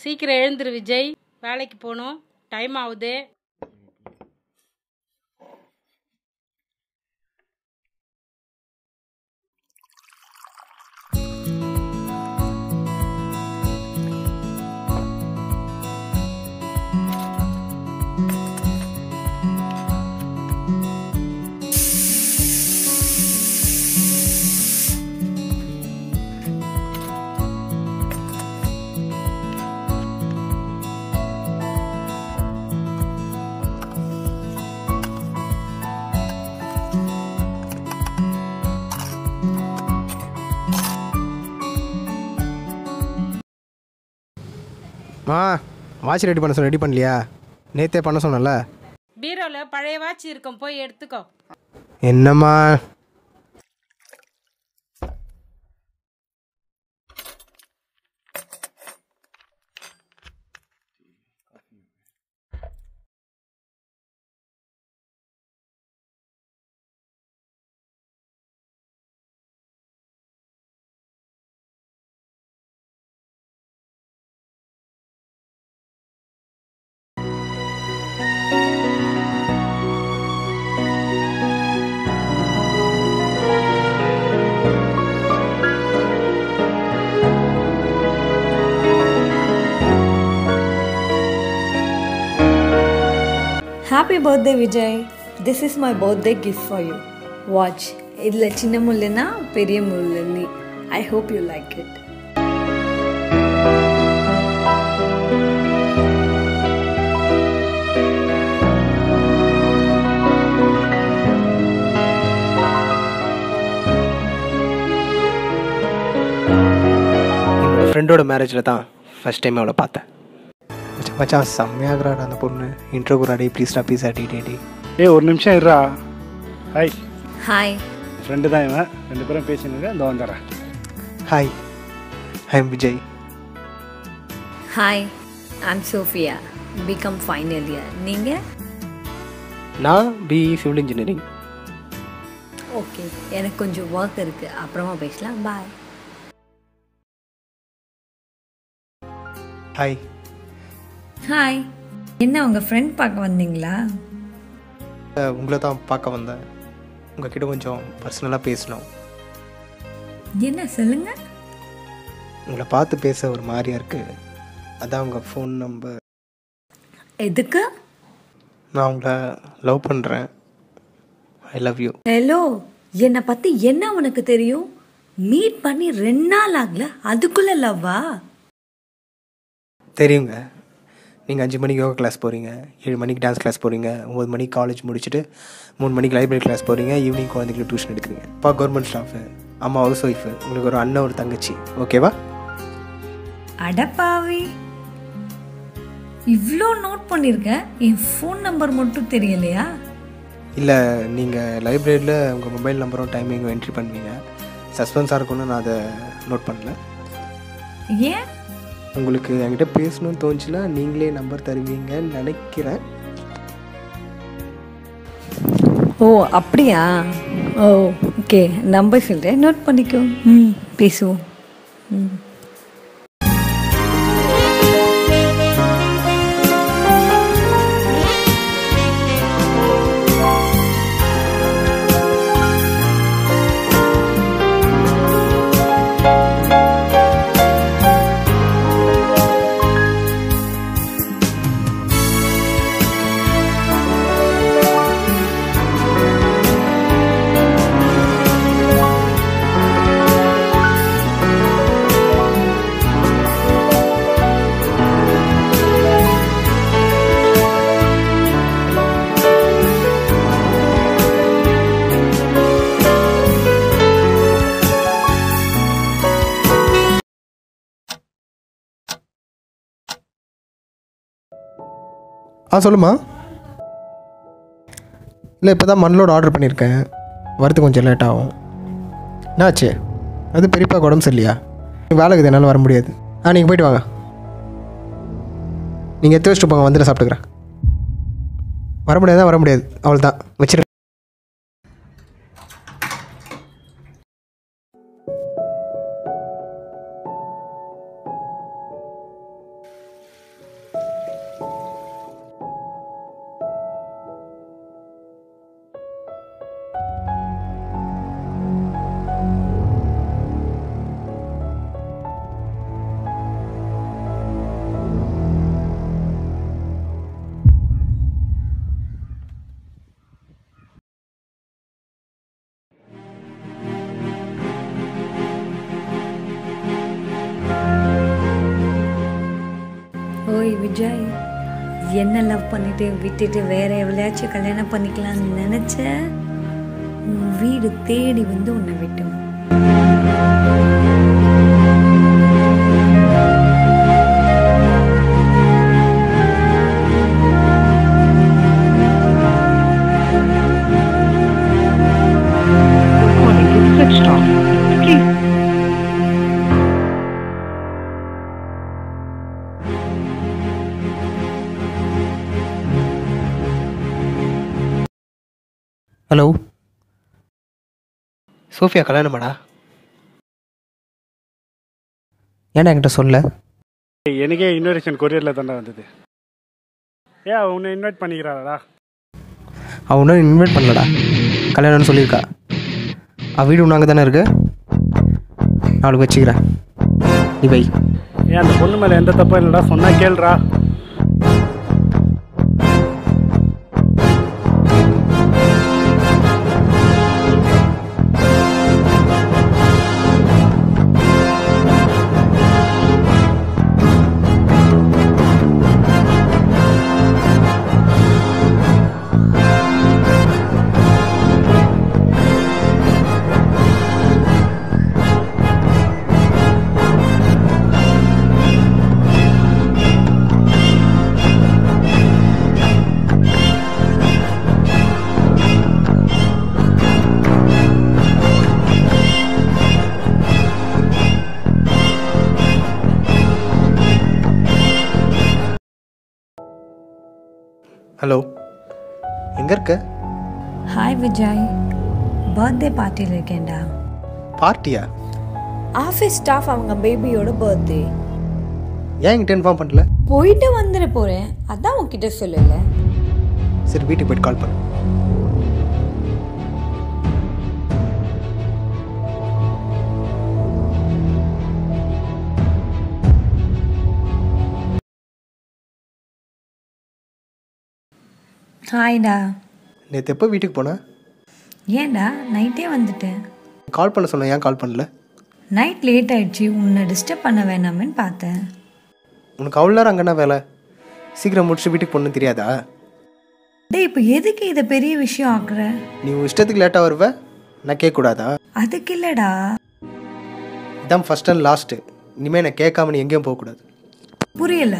சீக்கிரம் எழுந்துரு விஜய், வேலைக்கு போகணும், டைம் ஆகுது. வாட்ச் ரெடி பண்ண ரெடி பண்ணலையா? நேற்றே பண்ண சொன்னல. பீரோவில் பழைய வாட்ச் இருக்கும், போய் எடுத்துக்கோ. என்னம்மா Happy birthday Vijay. This is my birthday gift for you. Watch. Idla chinna mullina periya mullili. I hope you like it. ஃப்ரெண்டோட மேரேஜில் தான் ஃபஸ்ட் டைம் அவளை பார்த்தேன். மச்சான் செம்மையாகிறாடா அந்த பொண்ணு. இன்ட்ரோ கூடாடி ப்ளீஸ்டா ப்ளீஸ் அடி. ஒரு நிமிஷம் இருடா. ஹாய். ஹாய். ஃப்ரெண்டு தான் இவன். 2 பேரும் பேசினுங்க. இந்த வந்துடுறேன். Hi, I am Vijay. Hi, I am Sophia. BCom final year. நீங்கள்? நான் பிஇ சிவில் இன்ஜினியரிங். ஓகே, எனக்கு கொஞ்சம் ஒர்க் இருக்குது, அப்புறமா பேசலாம். பாய். ஹாய். ஹாய். என்ன உங்கள் ஃப்ரெண்ட் பார்க்க வந்தீங்களா? உங்களை தான் பார்க்க வந்தேன். உங்ககிட்ட கொஞ்சம் பர்சனலாக பேசணும். என்ன சொல்லுங்க. உங்களை பார்த்து பேச ஒரு மாதிரியா இருக்கு. அதான் உங்கள் ஃபோன் நம்பர். எதுக்கு? நான் உங்களை லவ் பண்ணுறேன். I love you. ஹலோ, என்னை பற்றி என்ன உனக்கு தெரியும்? மீட் பண்ணி 2 நாள் ஆகல, அதுக்குள்ளே லவ்வா? தெரியுங்க. நீங்கள் 5 மணிக்கு யோகா கிளாஸ் போகிறீங்க, 7 மணிக்கு டான்ஸ் கிளாஸ் போகிறீங்க, 9 மணிக்கு காலேஜ் முடிச்சுட்டு 3 மணிக்கு லைப்ரரி கிளாஸ் போகிறீங்க, ஈவினிங் குழந்தைங்களுக்கு டியூஷன் எடுக்கிறீங்க. அப்பா கவர்மெண்ட் ஸ்டாஃபு, அம்மா ஹவுஸ் ஒய்ஃபு, உங்களுக்கு ஒரு அண்ணன் ஒரு தங்கச்சி. ஓகேவா? அடப்பாவி, இவ்வளோ நோட் பண்ணியிருக்கேன், என் ஃபோன் நம்பர் மட்டும் தெரியலையா? இல்லை, நீங்கள் லைப்ரரியில் உங்கள் மொபைல் நம்பரும் டைமிங்கும் என்ட்ரி பண்ணுவீங்க. சஸ்பென்ஸாக இருக்குன்னு நான் அதை நோட் பண்ணல. ஏன்? உங்களுக்கு என்கிட்ட பேசணும்னு தோணுச்சுன்னா நீங்களே நம்பர் தருவீங்கன்னு நினைக்கிறேன். ஓ அப்படியா? ஓ ஓகே, நம்பர் சொல்கிறேன், நோட் பண்ணிக்கோ. பேசுவோம். சொல்லுமா. இல்லை, இப்போ தான் மண்லோடு ஆர்டர் பண்ணியிருக்கேன், வரது கொஞ்சம் லேட் ஆகும். என்னாச்சு? அது பெரியப்பா உடம்பு சரியில்லையா? வேலைக்கு என்னால் வர முடியாது. நீங்கள் போய்ட்டு வாங்க. நீங்கள் எடுத்து வச்சுட்டு போங்க, வந்துட்டு சாப்பிட்டுக்கிறேன். வர முடியாது, வர முடியாது, அவள் தான் வச்சிருக்கேன். விஜய், என்ன லவ் பண்ணிட்டு விட்டுட்டு வேற எவ்வளையாச்சும் கல்யாணம் பண்ணிக்கலாம்னு நினைச்ச, உன் வீடு தேடி வந்து உன்னை விட்டோம். ஹலோ, சோஃபியா கல்யாணமாடா? ஏன்டா என்கிட்ட சொல்ல? எனக்கே இன்விடேஷன் கொரியரில் தாண்டா வந்தது. உன்னை இன்வைட் பண்ணிக்கிறாளா? அவன் ஒன்றும் இன்வைட் பண்ணலடா, கல்யாணம்னு சொல்லியிருக்கா. அவள் வீடு ஒன்று அங்கே தானே இருக்கு, அவளுக்கு வச்சுக்கிறேன், நீ வை. அந்த பொண்ணு மேலே எந்த தப்பும் இல்லைடா, சொன்னா கேள்றா. ஹலோ, எங்கே இருக்க? ஹாய் விஜய், பர்த்டே பார்ட்டியில் இருக்கேன்டா. பார்ட்டியா? ஆஃபீஸ் ஸ்டாஃப் அவங்க பேபியோட பர்த்டே. ஏன் என்கிட்ட இன்ஃபார்ம் பண்ணல? போயிட்டு வந்துட போகிறேன், அதான் உன்கிட்ட சொல்லலை. சரி, வீட்டுக்கு போய்ட்டு கால் பண்ணு. ஹாய்டா. நேற்று எப்போ வீட்டுக்கு போனேன்? ஏன்டா நைட்டே வந்துட்டேன். கால் பண்ண சொன்னேன், ஏன் கால் பண்ணல? நைட் லேட் ஆயிடுச்சு, உன்னை டிஸ்டர்ப் பண்ண வேணாமேன்னு பார்த்தேன். உனக்கு அவ்வளோ நேரம் அங்கே என்ன வேலை? சீக்கிரம் முடிச்சுட்டு வீட்டுக்கு போகணுன்னு தெரியாதா? டே, இப்போ எதுக்கு இதை பெரிய விஷயம் ஆக்குற? நீ உன் இஷ்டத்துக்கு லேட்டாக வருவ, நான் கேட்கக்கூடாதா? அதுக்கு இல்லைடா. இதான் ஃபர்ஸ்ட் அண்ட் லாஸ்ட்டு, இனிமேல் நான் கேட்காம நீ எங்கேயும் போகக்கூடாது. புரியல.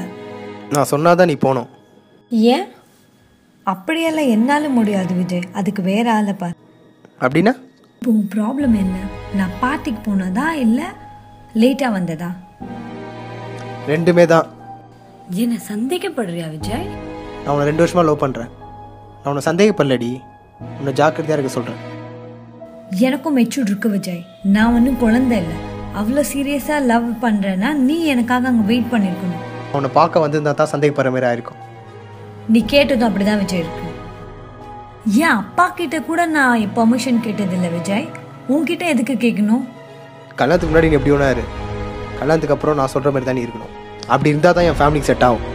நான் சொன்னாதான் நீ போகணும். ஏன்? அப்படியெல்லாம் என்னால் முடியாது விஜய், அதுக்கு வேற ஆளை பார். அப்படின்னா? இப்போ உன் ப்ராப்ளம் என்ன? நான் பார்ட்டிக்கு போனதா இல்லை லேட்டாக வந்ததா? ரெண்டுமே தான். என்ன சந்தேகப்படுறியா விஜய்? நான் உன்னை 2 வருஷமாக லவ் பண்ணுறேன். நான் உன்னை சந்தேகப்படலடி, உன்னை ஜாக்கிரதையாக இருக்க சொல்கிறேன். எனக்கும் மெச்சூர் இருக்கு விஜய், நான் ஒன்றும் குழந்தை இல்லை. அவ்வளோ சீரியஸாக லவ் பண்ணுறேன்னா நீ எனக்காக அங்கே வெயிட் பண்ணியிருக்கணும். உன்னை பார்க்க வந்திருந்தா தான் சந்தேகப்படுற மாதிரி ஆயிருக்கும். நீ கேட்டதும் அப்படிதான் விஜய் இருக்கு. ஏன் அப்பா கிட்ட கூட நான் பெர்மிஷன் கேட்டதில்லை விஜய், உன்கிட்ட எதுக்கு கேட்கணும்? கல்யாணத்துக்கு முன்னாடி நீ எப்படி ஒன்றா இரு, கல்யாணத்துக்கு அப்புறம் நான் சொல்கிற மாதிரி தான் நீ இருக்கணும். அப்படி இருந்தால் தான் என் ஃபேமிலிக்கு செட் ஆகும்.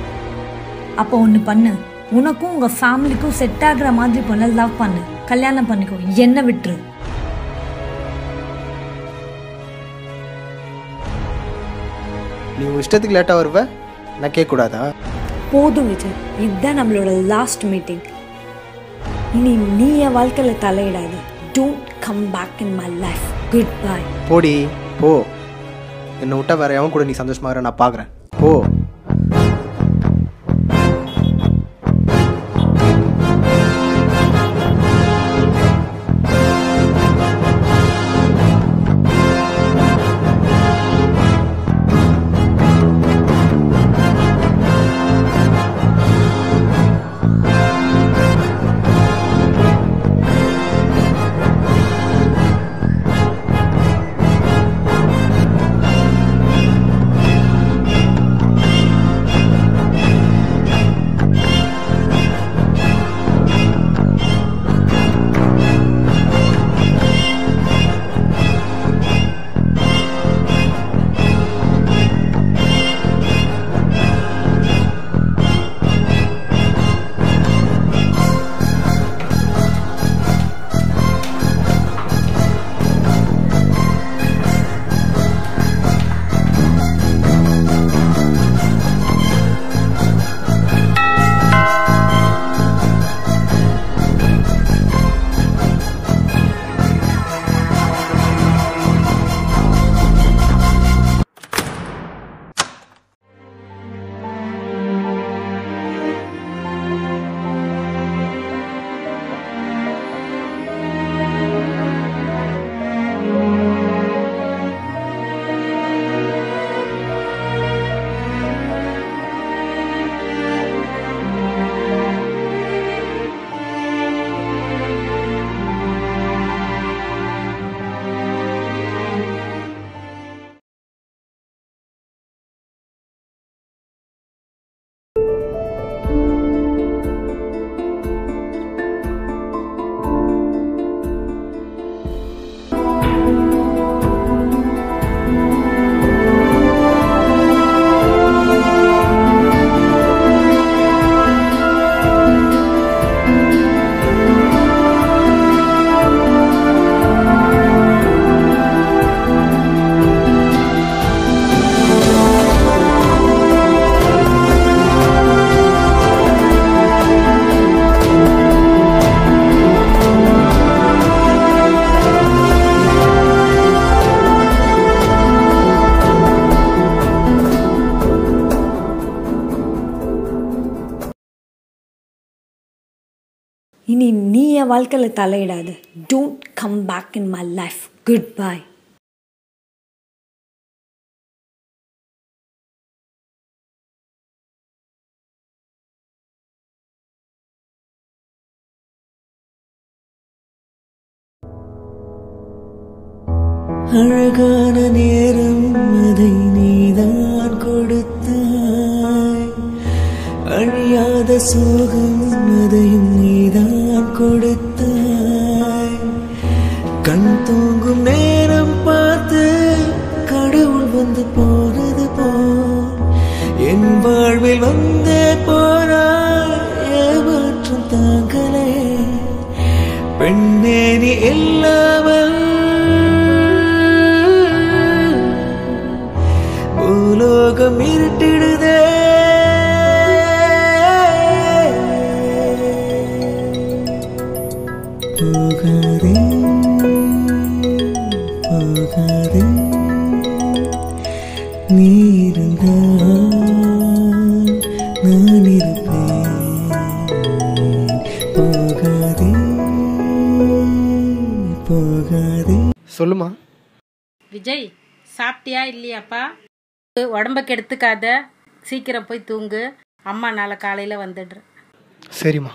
அப்போ ஒன்று பண்ணு, உனக்கும் உங்கள் ஃபேமிலிக்கும் செட் ஆகுற மாதிரி பண்ண லவ் பண்ணு, கல்யாணம் பண்ணிக்கோ, என்ன விட்டுரு. நீ உன் இஷ்டத்துக்கு லேட்டாக வருவ, நான் கேட்கக்கூடாதா? போதும் விஜய், இதுதான் நம்மளோட லாஸ்ட் மீட்டிங். இனி நீ என் வாழ்க்கையில் தலையிடாத. Don't come back in my life. Good bye. போடி போ. என்னை விட்டா வேற எவன் கூட நீ சந்தோஷமாக நான் பார்க்குறேன். போ. இனி நீ என் வாழ்க்கையில் தலையிடாத. Don't come back in my life. Good bye. அழகான நேரம் அதை நீதான் கொடுத்தாய், அழியாத சோகம் அதையும் நீதான் கொடுத்தாய். கண் தூங்கும் நேரம் பார்த்து கடவுள் வந்து போனது போல் என் வாழ்வில் வந்தே போனாய். ஏமாற்றம் தாங்களே பெண்ணே நீ இல்லாமல் பூலோகம் இருட்டிடுதே. போகாதே போகாதே, நீ இருந்தால் நான் இருப்பேன். போகாதே போகாதே. சொல்லுமா. விஜய், சாப்பிட்டியா இல்லையாப்பா? உடம்ப கெடுத்துக்காத, சீக்கிரம் போய் தூங்கு. அம்மா நாளை காலையில் வந்துடுறேன். சரிம்மா.